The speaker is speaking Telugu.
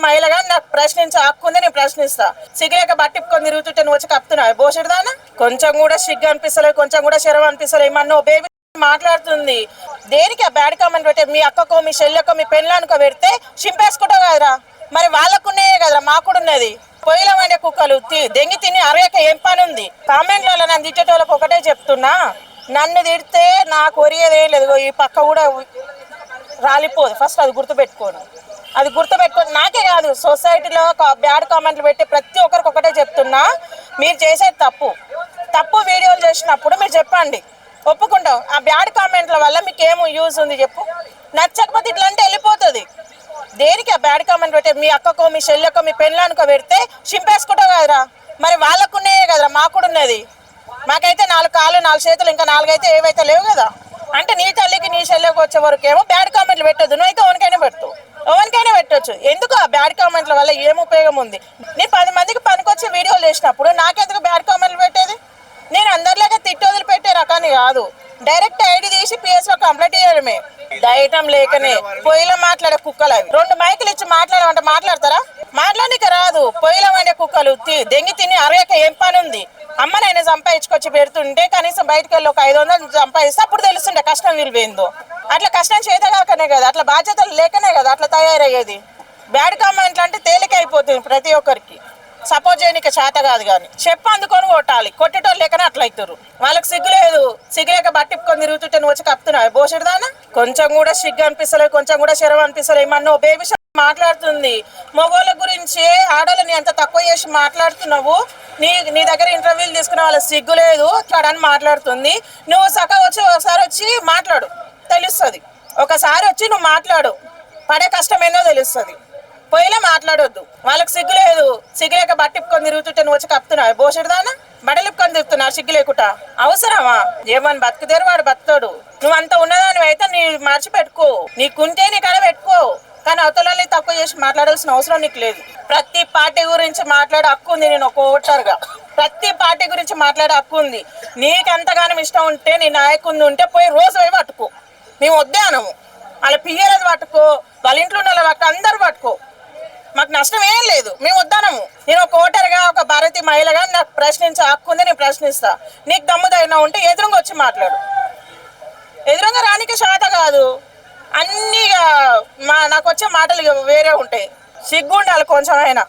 మహిళగా నాకు ప్రశ్నించే హక్కు ఉంది, నేను ప్రశ్నిస్తా. సిగ్గులేక బట్టిప్పుకొని తిరుగుతుంటే నువ్వు వచ్చి కప్తున్నావు బోషెడదానా? కొంచెం కూడా సిగ్గు అనిపిస్తలేదు, కొంచెం కూడా శరం అనిపిస్తలేదు. మన బేబీ మాట్లాడుతుంది దేనికి ఆ బ్యాడ్ కామెంట్ పెట్టే? మీ అక్కకో మీ చెల్లెకో మీ పెళ్ళానికో పెడితే చింపేసుకుంటావు కదరా, మరి వాళ్ళకున్నాయే కదరా మాకు కూడా ఉన్నది. పొయ్యిలమైన కుక్కలు దెంగి తిని అరయక ఏం పని ఉంది? కామెంట్లలో నన్ను తిట్టేటోళ్ళకి ఒకటే చెప్తున్నా, నన్ను తిడితే నాకు ఒరియేదేం లేదు. ఈ పక్క కూడా రాలిపోదు, ఫస్ట్ అది గుర్తుపెట్టుకోను. నాకే కాదు, సొసైటీలో బ్యాడ్ కామెంట్లు పెట్టే ప్రతి ఒక్కరికి ఒకటే చెప్తున్నా, మీరు చేసేది తప్పు వీడియోలు చేసినప్పుడు మీరు చెప్పండి, ఒప్పుకుంటాం. ఆ బ్యాడ్ కామెంట్ల వల్ల మీకు ఏమో యూజ్ ఉంది చెప్పు. నచ్చకపోతే ఇట్లా అంటే వెళ్ళిపోతుంది. దేనికి ఆ బ్యాడ్ కామెంట్ పెట్టే? మీ అక్కకో మీ చెల్లెకో మీ పెళ్ళానికో పెడితే చింపేసుకుంటావు కదరా, మరి వాళ్ళకున్నాయే కదరా మాకు కూడా ఉన్నది. మాకైతే 4 కాళ్ళు 4 చేతులు ఇంకా 4 అయితే ఏవైతే లేవు కదా. అంటే నీ తల్లికి నీ చెల్లెకి వచ్చే వరకు ఏమో బ్యాడ్ కామెంట్లు పెట్టొద్దు, నువ్వు అయితే ఎవరికైనా పెట్టొచ్చు. ఎందుకు ఆ బ్యాడ్ కామెంట్ల వల్ల ఏం ఉపయోగం ఉంది? నేను 10 మందికి పనికొచ్చి వీడియోలు చేసినప్పుడు నాకెందుకు బ్యాడ్ కామెంట్లు పెట్టేది? నేను అందరిలాగా తిట్టి వదిలిపెట్టే రకాన్ని కాదు, డైరెక్ట్ ఐడి తీసి పిఎస్లో కంప్లైంట్ చేయడమే. ధైర్యం లేకనే పొయ్యిలో మాట్లాడే కుక్కలు అవి. 2 మైకులు ఇచ్చి మాట్లాడమంటే మాట్లాడతారా? మాట్లాడనిక రాదు. పొయ్యిలో వండే కుక్కలు దెంగి తిని అరయక ఏం పని ఉంది? అమ్మనైనా సంపాదించుకొచ్చి పెడుతుంటే కనీసం బయటకు వెళ్ళి ఒక 500 సంపాదిస్తే అప్పుడు తెలుస్తుండే కష్టం విలువేందో. అట్లా కష్టం చేతగాకనే కదా, అట్లా బాధ్యతలు లేకనే కదా అట్లా తయారయ్యేది. బ్యాడ్ కామెంట్లు అంటే తేలిక అయిపోతుంది ప్రతి ఒక్కరికి. సపోర్ట్ చేయడానికి చేత కాదు, కానీ చెప్పు అందుకొని కొట్టాలి. కొట్టేటోళ్ళు లేకనే అట్లా అవుతారు. వాళ్ళకి సిగ్గులేక బట్టిప్పుకొని తిరుగుతుంటే నువ్వు వచ్చి కప్తున్నావు బోషెడదానా? కొంచెం కూడా సిగ్గు అనిపిస్తలేదు, కొంచెం కూడా శరం అనిపిస్తలేదు. మన బేబీ మాట్లాడుతుంది మగోళ్ళ గురించి, ఆడోళ్ళని ఎంత తక్కువ చేసి మాట్లాడుతున్నావు. నీ దగ్గర ఇంటర్వ్యూలు తీసుకున్న వాళ్ళ సిగ్గు లేదు అని మాట్లాడుతుంది. నువ్వు వచ్చి ఒకసారి వచ్చి మాట్లాడు, తెలుస్తుంది. ఒకసారి వచ్చి నువ్వు మాట్లాడు, పడే కష్టం ఏందో తెలుస్తుంది. పోయిలా మాట్లాడొద్దు. వాళ్ళకి సిగ్గులేక బట్టిప్పుకొని తిరుగుతుంటే నువ్వు వచ్చి కప్తున్నావు బోషెడదానా? బడలిప్పుకొని తిరుగుతున్నావు సిగ్గు లేకుండా. అవసరమా? ఏమని బతుకుదేరు వాడు బతుతాడు. నువ్వు అంత ఉన్నదాని అయితే నీ మర్చిపెట్టుకో, నీకుంటే నీ కడ పెట్టుకో, కానీ అవతలని తక్కువ చేసి మాట్లాడాల్సిన అవసరం నీకు లేదు. ప్రతి పార్టీ గురించి మాట్లాడే హక్కు ఉంది. నేను ఒక ఓటర్గా ప్రతి పార్టీ గురించి మాట్లాడే హక్కు ఉంది. నీకు ఎంతగానో ఇష్టం ఉంటే, నీ నాయకుని ఉంటే పోయి రోజు పోయి పట్టుకో. మేము వద్దే అనము. వాళ్ళ పిల్లలది పట్టుకో, వాళ్ళ ఇంట్లో ఉన్న వాళ్ళ అందరు పట్టుకో, మాకు నష్టం ఏం లేదు. మేము వద్దానము. నేను ఒక ఓటర్గా ఒక భారతీయ మహిళగా నాకు ప్రశ్నించే హక్కు ఉంది, నేను ప్రశ్నిస్తా. నీకు దమ్ముదైనా ఉంటే ఎదురుగా వచ్చి మాట్లాడు. ఎదురుగా రానికి శాత కాదు, అన్నీ నాకు వచ్చే మాటలు వేరే ఉంటాయి. సిగ్గు ఉండాలి కొంచెం అయినా.